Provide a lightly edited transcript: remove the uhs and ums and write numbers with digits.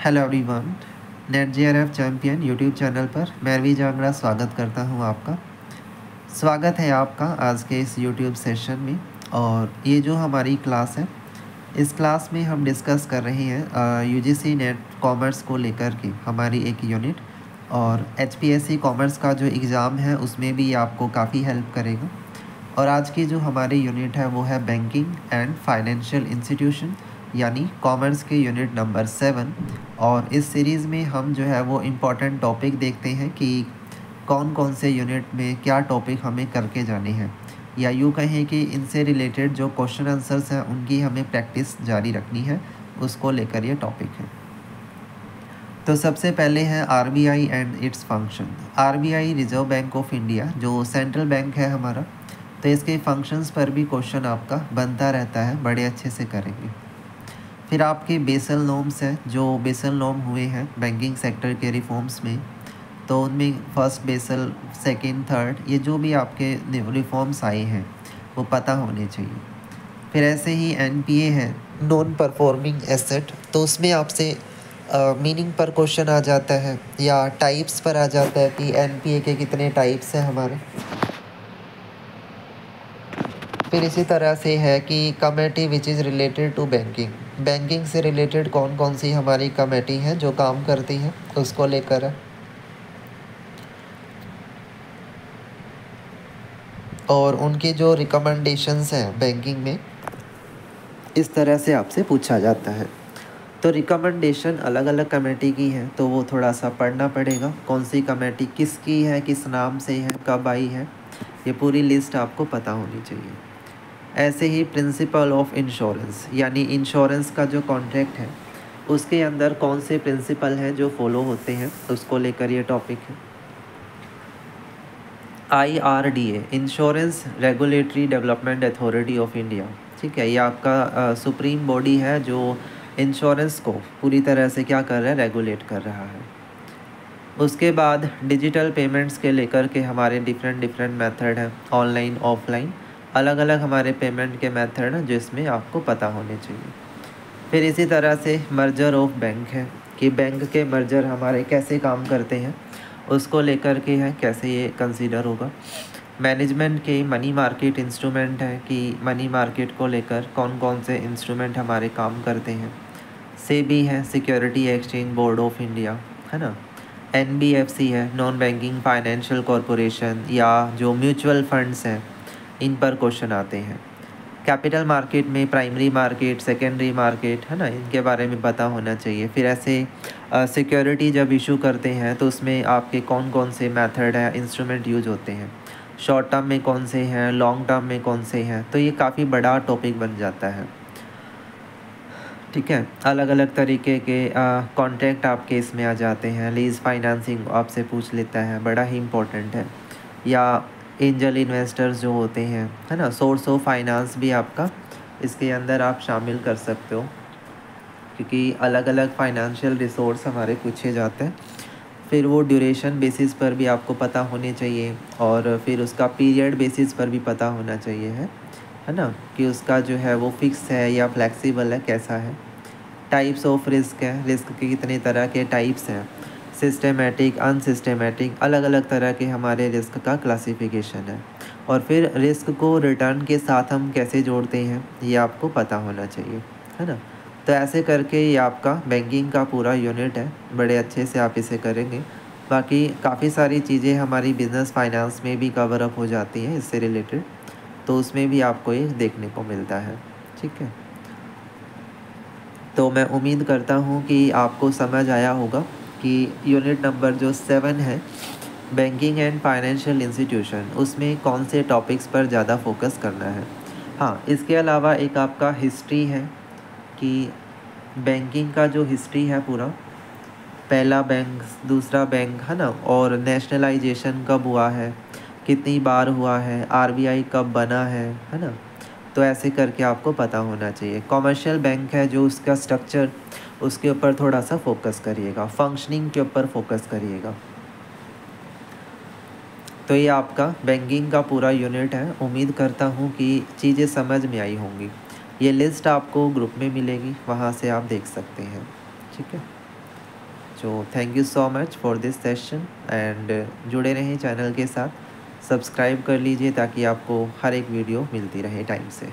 Hello everyone, net JRF champion YouTube channel पर मैं रवि जांगड़ा स्वागत करता हूं आपका। स्वागत है आपका आज के इस यूट्यूब सेशन में। और ये जो हमारी क्लास है, इस क्लास में हम डिस्कस कर रहे हैं यूजीसी नेट कॉमर्स को लेकर के हमारी एक यूनिट। और एचपीएससी कॉमर्स का जो एग्ज़ाम है उसमें भी आपको काफ़ी हेल्प करेगा। और आज की जो हमारी यूनिट है वो है बैंकिंग एंड फाइनेंशियल इंस्टीट्यूशन, यानी कॉमर्स के यूनिट नंबर 7। और इस सीरीज़ में हम जो है वो इम्पॉर्टेंट टॉपिक देखते हैं कि कौन कौन से यूनिट में क्या टॉपिक हमें करके जाने हैं, या यूँ कहें कि इनसे रिलेटेड जो क्वेश्चन आंसर्स हैं उनकी हमें प्रैक्टिस जारी रखनी है, उसको लेकर ये टॉपिक है। तो सबसे पहले है RBI and its function. RBI reserve bank of India जो सेंट्रल बैंक है हमारा, तो इसके फंक्शंस पर भी क्वेश्चन आपका बनता रहता है, बड़े अच्छे से करेंगे। फिर आपके बेसल नॉर्म्स हैं, जो बेसल नॉर्म हुए हैं बैंकिंग सेक्टर के रिफॉर्म्स में, तो उनमें फर्स्ट बेसल, सेकंड, थर्ड, ये जो भी आपके रिफॉर्म्स आए हैं वो पता होने चाहिए। फिर ऐसे ही एनपीए है, नॉन परफॉर्मिंग एसेट, तो उसमें आपसे मीनिंग पर क्वेश्चन आ जाता है या टाइप्स पर आ जाता है कि एनपीए के कितने टाइप्स हैं हमारे। फिर इसी तरह से है कि committee which is related to banking, banking से रिलेटेड कौन कौन सी हमारी कमेटी हैं जो काम करती हैं, उसको लेकर है। और उनकी जो रिकमेंडेशंस हैं बैंकिंग में, इस तरह से आपसे पूछा जाता है। तो रिकमेंडेशन अलग अलग कमेटी की है, तो वो थोड़ा सा पढ़ना पड़ेगा, कौन सी कमेटी किसकी है, किस नाम से है, कब आई है, ये पूरी लिस्ट आपको पता होनी चाहिए। ऐसे ही प्रिंसिपल ऑफ इंश्योरेंस, यानी इंश्योरेंस का जो कॉन्ट्रैक्ट है उसके अंदर कौन से प्रिंसिपल हैं जो फॉलो होते हैं, उसको लेकर ये टॉपिक है। IRDA, insurance regulatory development authority of India, ठीक है, ये आपका सुप्रीम बॉडी है जो इंश्योरेंस को पूरी तरह से क्या कर रहा है, रेगुलेट कर रहा है। उसके बाद डिजिटल पेमेंट्स के लेकर के हमारे डिफरेंट मेथड हैं, ऑनलाइन ऑफलाइन, अलग अलग हमारे पेमेंट के मेथड हैं जो इसमें आपको पता होने चाहिए। फिर इसी तरह से मर्जर ऑफ बैंक है कि बैंक के मर्जर हमारे कैसे काम करते हैं, उसको लेकर के है कैसे ये कंसीडर होगा। मैनेजमेंट के मनी मार्केट इंस्ट्रूमेंट है कि मनी मार्केट को लेकर कौन कौन से इंस्ट्रूमेंट हमारे काम करते हैं। सेबी है, security exchange board of India, है ना। एनबीएफसी है, नॉन बैंकिंग फाइनेंशियल कॉरपोरेशन, या जो म्यूचुअल फंड्स हैं इन पर क्वेश्चन आते हैं। कैपिटल मार्केट में प्राइमरी मार्केट, सेकेंडरी मार्केट, है ना, इनके बारे में पता होना चाहिए। फिर ऐसे सिक्योरिटी जब इशू करते हैं तो उसमें आपके कौन कौन से मेथड है, इंस्ट्रूमेंट यूज होते हैं, शॉर्ट टर्म में कौन से हैं, लॉन्ग टर्म में कौन से हैं, तो ये काफ़ी बड़ा टॉपिक बन जाता है, ठीक है। अलग अलग तरीके के कॉन्ट्रैक्ट आपके इसमें आ जाते हैं। लीज फाइनेंसिंग आपसे पूछ लेता है, बड़ा ही इम्पोर्टेंट है। या एंजल इन्वेस्टर्स जो होते हैं, है ना, सोर्स ऑफ फाइनेंस भी आपका इसके अंदर आप शामिल कर सकते हो, क्योंकि अलग अलग फाइनेंशियल रिसोर्स हमारे पूछे जाते हैं। फिर वो ड्यूरेशन बेसिस पर भी आपको पता होने चाहिए, और फिर उसका पीरियड बेसिस पर भी पता होना चाहिए, है ना, कि उसका जो है वो फिक्स है या फ्लेक्सिबल है, कैसा है। टाइप्स ऑफ रिस्क है, रिस्क के कितने तरह के टाइप्स हैं, सिस्टेमेटिक, अनसिस्टेमेटिक, अलग अलग तरह के हमारे रिस्क का क्लासिफिकेशन है। और फिर रिस्क को रिटर्न के साथ हम कैसे जोड़ते हैं ये आपको पता होना चाहिए, है ना। तो ऐसे करके ये आपका बैंकिंग का पूरा यूनिट है, बड़े अच्छे से आप इसे करेंगे। बाकी काफ़ी सारी चीज़ें हमारी बिज़नेस फाइनेंस में भी कवर अप हो जाती हैं इससे रिलेटेड, तो उसमें भी आपको ये देखने को मिलता है, ठीक है। तो मैं उम्मीद करता हूँ कि आपको समझ आया होगा कि यूनिट नंबर जो 7 है, बैंकिंग एंड फाइनेंशियल इंस्टीट्यूशन, उसमें कौन से टॉपिक्स पर ज़्यादा फोकस करना है। हाँ, इसके अलावा एक आपका हिस्ट्री है कि बैंकिंग का जो हिस्ट्री है पूरा, पहला बैंक, दूसरा बैंक, है ना, और नेशनलाइजेशन कब हुआ है, कितनी बार हुआ है, आरबीआई कब बना है ना, तो ऐसे करके आपको पता होना चाहिए। कॉमर्शियल बैंक है जो उसका स्ट्रक्चर, उसके ऊपर थोड़ा सा फोकस करिएगा, फंक्शनिंग के ऊपर फोकस करिएगा। तो ये आपका बैंकिंग का पूरा यूनिट है। उम्मीद करता हूँ कि चीज़ें समझ में आई होंगी। ये लिस्ट आपको ग्रुप में मिलेगी, वहाँ से आप देख सकते हैं, ठीक है। तो thank you so much for this session and जुड़े रहें चैनल के साथ, सब्सक्राइब कर लीजिए ताकि आपको हर एक वीडियो मिलती रहे टाइम से।